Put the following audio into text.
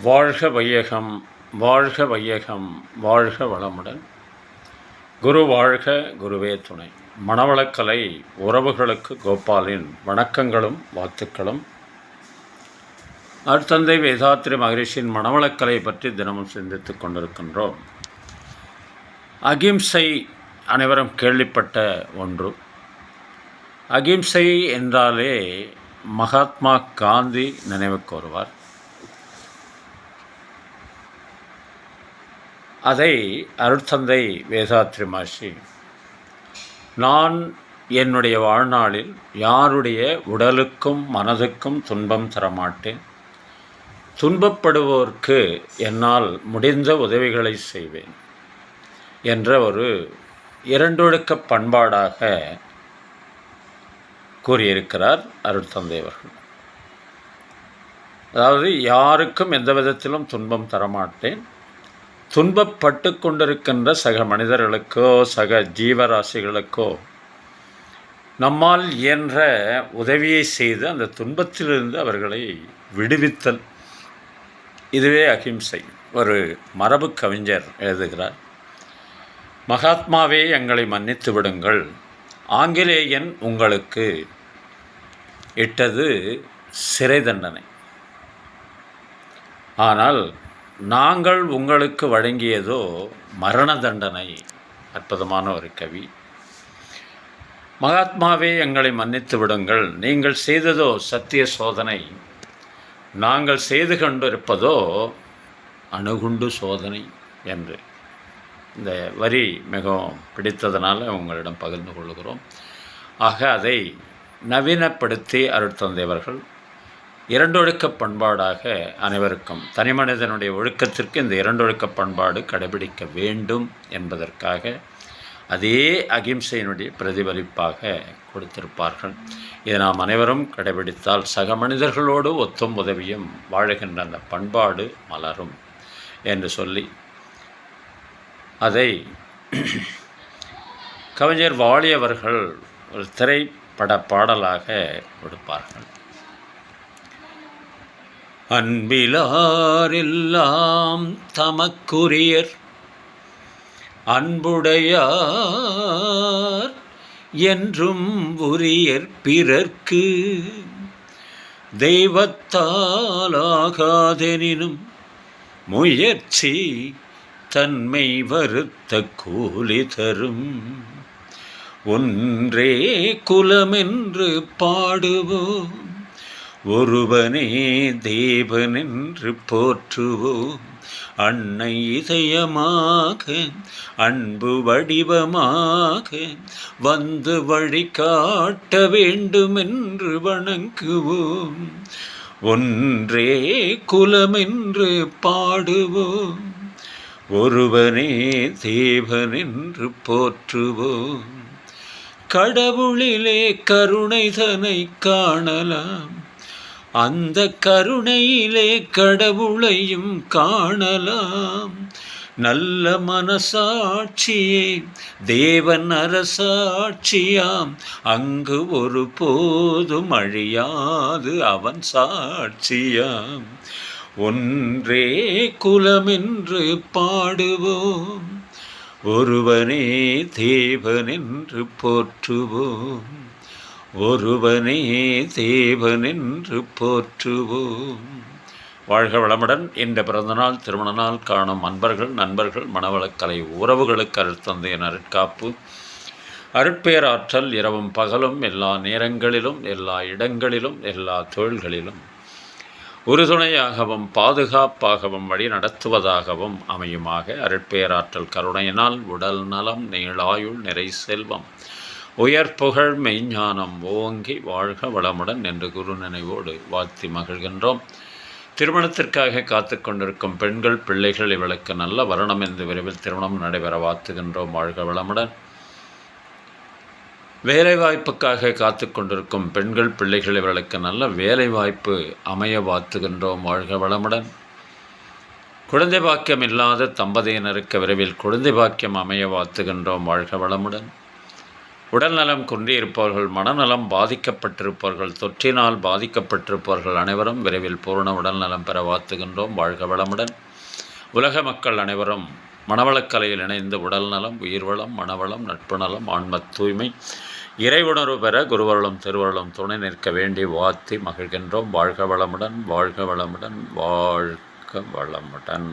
வாழ்க வையகம், வாழ்க வையகம், வாழ்க வளமுடன். குரு வாழ்க, குருவே துணை. மனவளக்கலை உறவுகளுக்கு கோபாலின் வணக்கங்களும் வாழ்த்துக்களும். அருட்தந்தை வேதாத்திரி மகரிஷியின் மனவளக்கலை பற்றி தினமும் சிந்தித்துக் கொண்டிருக்கின்றோம். அகிம்சை அனைவரும் கேள்விப்பட்ட ஒன்று. அகிம்சை என்றாலே மகாத்மா காந்தி நினைவுக்கு வருவார். அதை அருட்தந்தை வேதாத்திரி மகரிஷி, நான் என்னுடைய வாழ்நாளில் யாருடைய உடலுக்கும் மனதுக்கும் துன்பம் தரமாட்டேன், துன்பப்படுவோருக்கு என்னால் முடிந்த உதவிகளை செய்வேன் என்ற ஒரு இரண்டொழுக்க பண்பாடாக கூறியிருக்கிறார் அருட்தந்தை அவர்கள். அதாவது யாருக்கும் எந்த விதத்திலும் துன்பம் தரமாட்டேன், துன்பப்பட்டு கொண்டிருக்கின்ற சக மனிதர்களுக்கோ சக ஜீவராசிகளுக்கோ நம்மால் இயன்ற உதவியை செய்து அந்த துன்பத்திலிருந்து அவர்களை விடுவித்தல், இதுவே அகிம்சை. ஒரு மரபு கவிஞர் எழுதுகிறார், மகாத்மாவே எங்களை மன்னித்து விடுங்கள், ஆங்கிலேயன் உங்களுக்கு இட்டது சிறை தண்டனை, ஆனால் நாங்கள் உங்களுக்கு வழங்கியதோ மரண தண்டனை. அற்புதமான ஒரு கவி. மகாத்மாவே எங்களை மன்னித்து விடுங்கள், நீங்கள் செய்ததோ சத்திய சோதனை, நாங்கள் செய்து கொண்டிருப்பதோ அணுகுண்டு சோதனை என்று. இந்த வரி மிகவும் பிடித்ததனால் உங்களிடம் பகிர்ந்து கொள்கிறோம். ஆக அதை நவீனப்படுத்தி அருட்தந்தையவர்கள் இரண்டொழுக்க பண்பாடாக அனைவருக்கும், தனி மனிதனுடைய ஒழுக்கத்திற்கு இந்த இரண்டொழுக்க பண்பாடு கடைபிடிக்க வேண்டும் என்பதற்காக அதே அகிம்சையினுடைய பிரதிபலிப்பாக கொடுத்திருப்பார்கள். இதை நாம் அனைவரும் கடைபிடித்தால் சக மனிதர்களோடு ஒத்தும் உதவியும் வாழுகின்ற அந்த பண்பாடு மலரும் என்று சொல்லி அதை கவிஞர் வாலியவர்கள் ஒரு திரைப்பட பாடலாக கொடுப்பார்கள். அன்பிலாரெல்லாம் தமக்குரியர், அன்புடையார் என்றும் உரியர் பிறர்க்கு, தெய்வத்தாலாகாதெனினும் முயற்சி தன்மை வருத்த கூலி தரும், ஒன்றே குலமென்று பாடுவோம், ஒருவனே தேவனென்று போற்றுவோம், அன்னை இதயமாக அன்பு வடிவமாக வந்து வழிகாட்ட வேண்டுமென்று வணங்குவோம், ஒன்றே குலமென்று பாடுவோம், ஒருவனே தேவனென்று போற்றுவோம், கடவுளிலே கருணைதனை காணலாம், அந்த கருணையிலே கடவுளையும் காணலாம், நல்ல மனசாட்சியே தேவன் அரசாட்சியாம், அங்கு ஒரு போதும் அழியாது அவன் சாட்சியாம், ஒன்றே குலமென்று பாடுவோம், ஒருவனே தேவனென்று போற்றுவோம், ஒருவனே தேவனென்று போற்றுவோம். வாழ்க வளமுடன். இந்த பிறந்தநாள் திருமண நாள் காணும் அன்பர்கள் நண்பர்கள் மனவளக்கலை உறவுகளுக்கு அருட்தந்தையின் அருட்காப்பு அருட்பேராற்றல் இரவும் பகலும் எல்லா நேரங்களிலும் எல்லா இடங்களிலும் எல்லா தொழில்களிலும் உறுதுணையாகவும் பாதுகாப்பாகவும் வழி நடத்துவதாகவும் அமையுமாக. அருட்பேராற்றல் கருணையினால் உடல் நலம் நீளாயுள் நிறை செல்வம் உயர் புகழ் மெய்ஞானம் ஓங்கி வாழ்க வளமுடன் என்று குரு நினைவோடு வாழ்த்தி மகிழ்கின்றோம். திருமணத்திற்காக காத்து கொண்டிருக்கும் பெண்கள் பிள்ளைகள் இவளுக்கு நல்ல வருணம் என்று விரைவில் திருமணம் நடைபெற வாழ்த்துகின்றோம். வாழ்க வளமுடன். வேலைவாய்ப்புக்காக காத்து கொண்டிருக்கும் பெண்கள் பிள்ளைகள் இவர்களுக்கு நல்ல வேலைவாய்ப்பு அமைய வாழ்த்துகின்றோம். வாழ்க வளமுடன். குழந்தை பாக்கியம் இல்லாத தம்பதியினருக்கு விரைவில் குழந்தை பாக்கியம் அமைய வாழ்த்துகின்றோம். வாழ்க வளமுடன். உடல் நலம் குன்றியிருப்பவர்கள், மனநலம் பாதிக்கப்பட்டிருப்பவர்கள், தொற்றினால் பாதிக்கப்பட்டிருப்பவர்கள் அனைவரும் விரைவில் பூரண உடல் நலம் பெற வாழ்த்துகின்றோம். வாழ்க வளமுடன். உலக மக்கள் அனைவரும் மனவளக்கலையில் இணைந்து உடல் நலம், உயிர்வளம், மனவளம், நட்பு நலம், ஆன்ம தூய்மை, இறை உணர்வு பெற குருவருளும் திருவருளும் துணை நிற்க வேண்டி வாழ்த்தி மகிழ்கின்றோம். வாழ்க வளமுடன், வாழ்க வளமுடன், வாழ்க வளமுடன்.